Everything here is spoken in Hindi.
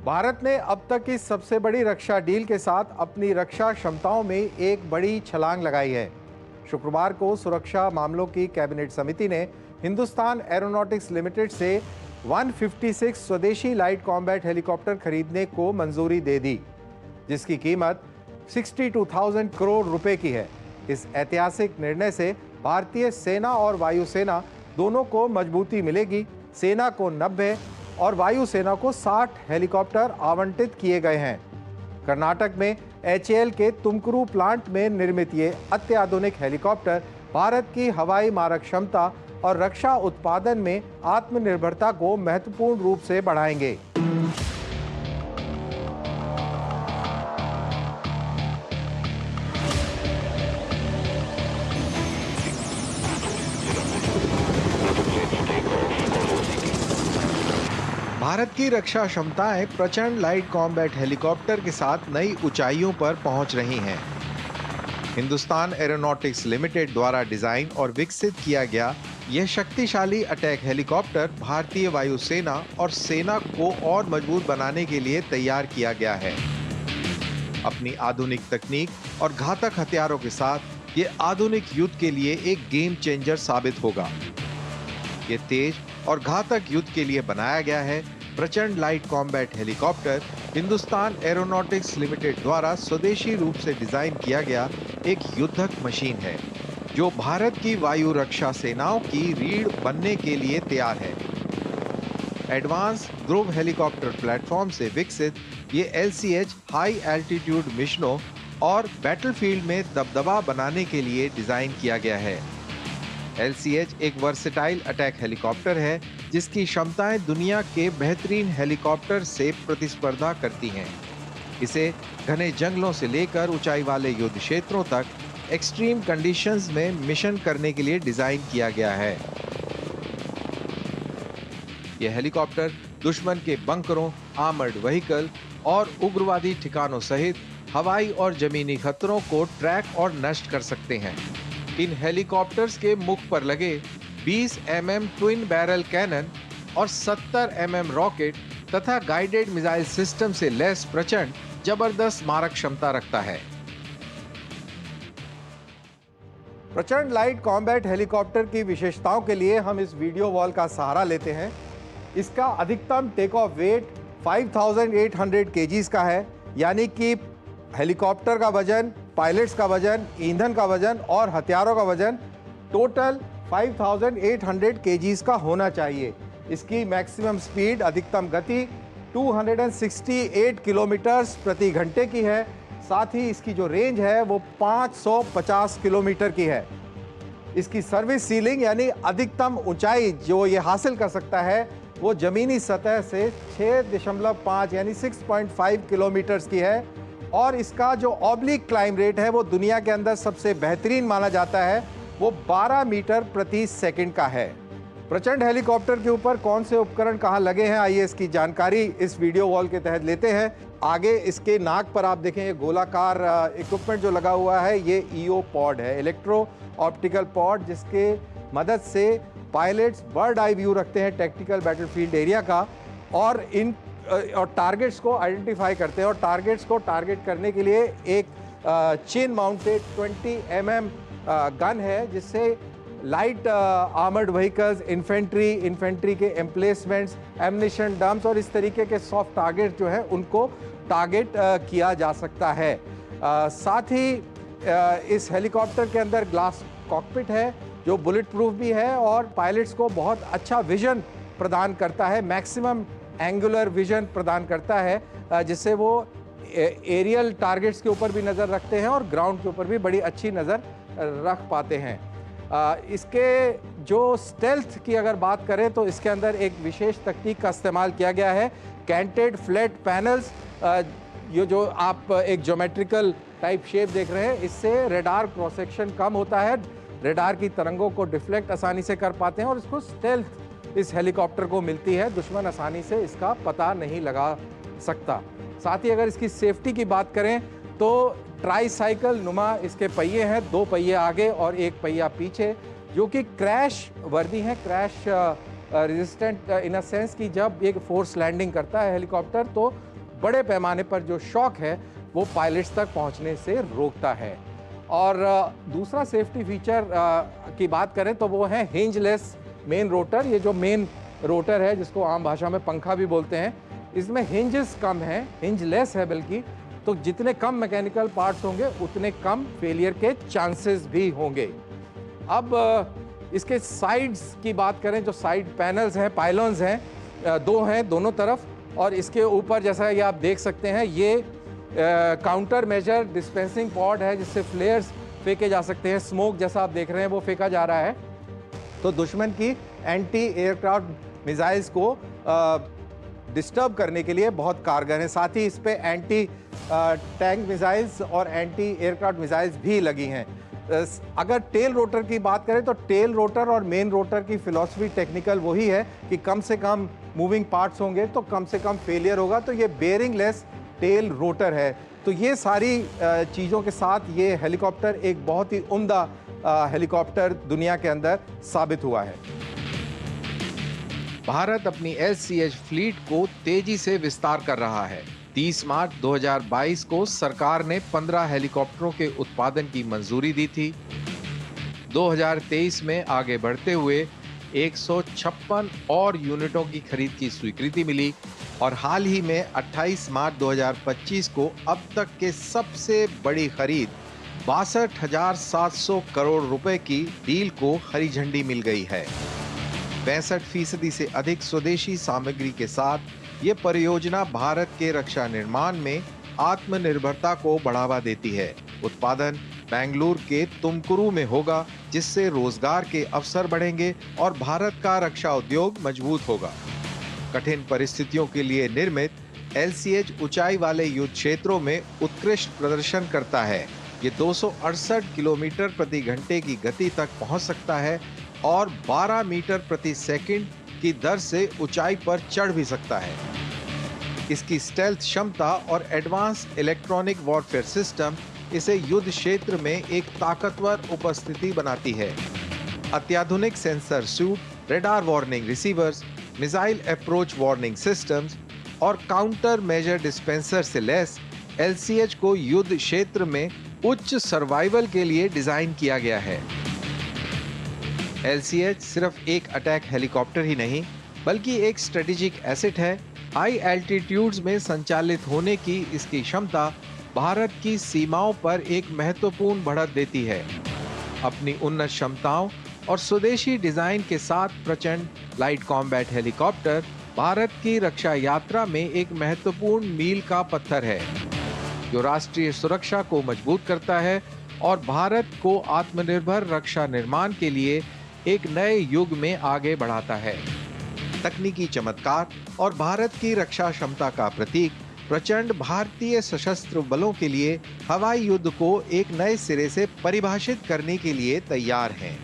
भारत ने अब तक की सबसे बड़ी रक्षा डील के साथ अपनी रक्षा क्षमताओं में एक बड़ी छलांग लगाई है। शुक्रवार को सुरक्षा मामलों की कैबिनेट समिति ने हिंदुस्तान एरोनॉटिक्स लिमिटेड से 156 स्वदेशी लाइट कॉम्बैट हेलीकॉप्टर खरीदने को मंजूरी दे दी, जिसकी कीमत 62,000 करोड़ रुपए की है। इस ऐतिहासिक निर्णय से भारतीय सेना और वायुसेना दोनों को मजबूती मिलेगी। सेना को 90 और वायुसेना को 60 हेलीकॉप्टर आवंटित किए गए हैं। कर्नाटक में HAL के तुमकुरू प्लांट में निर्मित ये अत्याधुनिक हेलीकॉप्टर भारत की हवाई मारक क्षमता और रक्षा उत्पादन में आत्मनिर्भरता को महत्वपूर्ण रूप से बढ़ाएंगे। भारत की रक्षा क्षमताएं प्रचंड लाइट कॉम्बैट हेलीकॉप्टर के साथ नई ऊंचाइयों पर पहुंच रही हैं। हिंदुस्तान एरोनॉटिक्स लिमिटेड द्वारा डिजाइन और विकसित किया गया यह शक्तिशाली अटैक हेलीकॉप्टर भारतीय वायुसेना और सेना को और मजबूत बनाने के लिए तैयार किया गया है। अपनी आधुनिक तकनीक और घातक हथियारों के साथ ये आधुनिक युद्ध के लिए एक गेम चेंजर साबित होगा। ये तेज और घातक युद्ध के लिए बनाया गया है। प्रचंड light combat helicopter Hindustan aeronautics limited द्वारा स्वदेशी रूप से डिजाइन किया गया एक युद्धक मशीन है, जो भारत की वायु रक्षा सेनाओं की रीढ़ बनने के लिए तैयार है। एडवांस ध्रुव हेलीकॉप्टर प्लेटफॉर्म से विकसित ये LCH हाई एल्टीट्यूड मिशनों और बैटलफील्ड में दबदबा बनाने के लिए डिजाइन किया गया है। LCH एक वर्सेटाइल अटैक हेलीकॉप्टर है, जिसकी क्षमताएं दुनिया के बेहतरीन हेलीकॉप्टर से प्रतिस्पर्धा करती हैं। इसे घने जंगलों से लेकर ऊंचाई वाले युद्ध क्षेत्रों तक एक्सट्रीम कंडीशंस में मिशन करने के लिए डिजाइन किया गया है। यह हेलीकॉप्टर दुश्मन के बंकरों, आर्मर्ड व्हीकल और उग्रवादी ठिकानों सहित हवाई और जमीनी खतरों को ट्रैक और नष्ट कर सकते हैं। इन हेलीकॉप्टर्स के मुख पर लगे 20 mm ट्विन बैरल कैनन और 70 mm रॉकेट तथा गाइडेड मिसाइल सिस्टम से लैस प्रचंड जबरदस्त मारक क्षमता रखता है। प्रचंड लाइट कॉम्बैट हेलीकॉप्टर की विशेषताओं के लिए हम इस वीडियो वॉल का सहारा लेते हैं। इसका अधिकतम टेक ऑफ वेट 5,800 kgs का है, यानी कि हेलीकॉप्टर का वजन, पायलट्स का वजन, ईंधन का वजन और हथियारों का वजन टोटल 5,800 kgs का होना चाहिए। इसकी मैक्सिमम स्पीड, अधिकतम गति 268 किलोमीटर प्रति घंटे की है। साथ ही इसकी जो रेंज है वो 550 किलोमीटर की है। इसकी सर्विस सीलिंग यानी अधिकतम ऊंचाई जो ये हासिल कर सकता है वो जमीनी सतह से 6.5 यानी 6.5 किलोमीटर की है। और इसका जो ऑब्लिक क्लाइम रेट है वो दुनिया के अंदर सबसे बेहतरीन माना जाता है, वो 12 मीटर प्रति सेकंड का है। प्रचंड हेलीकॉप्टर के ऊपर कौन से उपकरण कहाँ लगे हैं, आइए इसकी जानकारी इस वीडियो वॉल के तहत लेते हैं। आगे इसके नाक पर आप देखें, ये गोलाकार इक्विपमेंट जो लगा हुआ है ये EO पॉड है, इलेक्ट्रो ऑप्टिकल पॉड, जिसके मदद से पायलट्स बर्ड आई व्यू रखते हैं टैक्टिकल बैटलफील्ड एरिया का और टारगेट्स को आइडेंटिफाई करते हैं। और टारगेट्स को टारगेट करने के लिए एक चेन माउंटेड 20 mm गन है, जिससे लाइट आर्मर्ड व्हीकल्स, इन्फेंट्री के एम्प्लेसमेंट्स, एम्युनिशन डम्प्स और इस तरीके के सॉफ्ट टारगेट जो है उनको टारगेट किया जा सकता है। साथ ही इस हेलीकॉप्टर के अंदर ग्लास कॉकपिट है जो बुलेट प्रूफ भी है और पायलट्स को बहुत अच्छा विजन प्रदान करता है, मैक्सिमम एंगुलर विजन प्रदान करता है, जिससे वो एरियल टारगेट्स के ऊपर भी नज़र रखते हैं और ग्राउंड के ऊपर भी बड़ी अच्छी नज़र रख पाते हैं। इसके जो स्टेल्थ की अगर बात करें तो इसके अंदर एक विशेष तकनीक का इस्तेमाल किया गया है, कैंटेड फ्लैट पैनल्स। ये जो आप एक ज्योमेट्रिकल टाइप शेप देख रहे हैं, इससे रेडार क्रॉस सेक्शन कम होता है, रेडार की तरंगों को डिफ्लेक्ट आसानी से कर पाते हैं और इसको स्टेल्थ इस हेलीकॉप्टर को मिलती है, दुश्मन आसानी से इसका पता नहीं लगा सकता। साथ ही अगर इसकी सेफ्टी की बात करें तो ट्राई साइकिल नुमा इसके पहिए हैं, 2 पहिए आगे और 1 पहिया पीछे, जो कि क्रैश वर्दी हैं, crash resistant in a sense कि जब एक फोर्स लैंडिंग करता है हेलीकॉप्टर तो बड़े पैमाने पर जो शॉक है वो पायलट्स तक पहुंचने से रोकता है। और दूसरा सेफ्टी फीचर की बात करें तो वो है हिंजलेस मेन रोटर। ये जो मेन रोटर है, जिसको आम भाषा में पंखा भी बोलते हैं, इसमें हिंजेस कम हैं, हिंजलेस है बल्कि, तो जितने कम मैकेनिकल पार्ट्स होंगे उतने कम फेलियर के चांसेस भी होंगे। अब इसके साइड्स की बात करें, जो साइड पैनल्स हैं, पाइलॉन्स हैं, दो हैं दोनों तरफ, और इसके ऊपर जैसा ये आप देख सकते हैं, ये काउंटर मेजर डिस्पेंसिंग पॉड है, जिससे फ्लेयर्स फेंके जा सकते हैं। स्मोक जैसा आप देख रहे हैं वो फेंका जा रहा है, तो दुश्मन की एंटी एयरक्राफ्ट मिसाइल्स को डिस्टर्ब करने के लिए बहुत कारगर है। साथ ही इस पे एंटी टैंक मिसाइल्स और एंटी एयरक्राफ्ट मिसाइल्स भी लगी हैं। अगर टेल रोटर की बात करें तो टेल रोटर और मेन रोटर की फिलॉसफी टेक्निकल वही है कि कम से कम मूविंग पार्ट्स होंगे तो कम से कम फेलियर होगा, तो ये बेयरिंग लेस टेल रोटर है। तो ये सारी चीज़ों के साथ ये हेलीकॉप्टर एक बहुत ही उम्दा हेलीकॉप्टर दुनिया के अंदर साबित हुआ है। भारत अपनी LCH फ्लीट को तेजी से विस्तार कर रहा है। 30 मार्च 2022 को सरकार ने 15 हेलीकॉप्टरों के उत्पादन की मंजूरी दी थी। 2023 में आगे बढ़ते हुए 156 और यूनिटों की खरीद की स्वीकृति मिली और हाल ही में 28 मार्च 2025 को अब तक के सबसे बड़ी खरीद 62,700 करोड़ रुपए की डील को हरी झंडी मिल गई है। 65% से अधिक स्वदेशी सामग्री के साथ ये परियोजना भारत के रक्षा निर्माण में आत्मनिर्भरता को बढ़ावा देती है। उत्पादन बेंगलुरु के तुमकुरू में होगा, जिससे रोजगार के अवसर बढ़ेंगे और भारत का रक्षा उद्योग मजबूत होगा। कठिन परिस्थितियों के लिए निर्मित LCH ऊंचाई वाले युद्ध क्षेत्रों में उत्कृष्ट प्रदर्शन करता है। ये 268 किलोमीटर प्रति घंटे की गति तक पहुंच सकता है और 12 मीटर प्रति सेकंड की दर से ऊंचाई पर चढ़ भी सकता है। इसकी स्टेल्थ क्षमता और एडवांस इलेक्ट्रॉनिक वॉरफेयर सिस्टम इसे युद्ध क्षेत्र में एक ताकतवर उपस्थिति बनाती है। अत्याधुनिक sensor suite, radar warning receivers, missile approach warning systems और काउंटर मेजर डिस्पेंसर से लैस LCH को युद्ध क्षेत्र में उच्च सर्वाइवल के लिए डिजाइन किया गया है। LCH सिर्फ एक अटैक हेलीकॉप्टर ही नहीं, बल्कि एक स्ट्रेटेजिक एसेट है। हाई एल्टीट्यूड्स में संचालित होने की इसकी क्षमता भारत की सीमाओं पर एक महत्वपूर्ण बढ़त देती है। अपनी उन्नत क्षमताओं और स्वदेशी डिजाइन के साथ प्रचंड लाइट कॉम्बैट हेलीकॉप्टर भारत की रक्षा यात्रा में एक महत्वपूर्ण मील का पत्थर है, जो राष्ट्रीय सुरक्षा को मजबूत करता है और भारत को आत्मनिर्भर रक्षा निर्माण के लिए एक नए युग में आगे बढ़ाता है। तकनीकी चमत्कार और भारत की रक्षा क्षमता का प्रतीक प्रचंड भारतीय सशस्त्र बलों के लिए हवाई युद्ध को एक नए सिरे से परिभाषित करने के लिए तैयार हैं।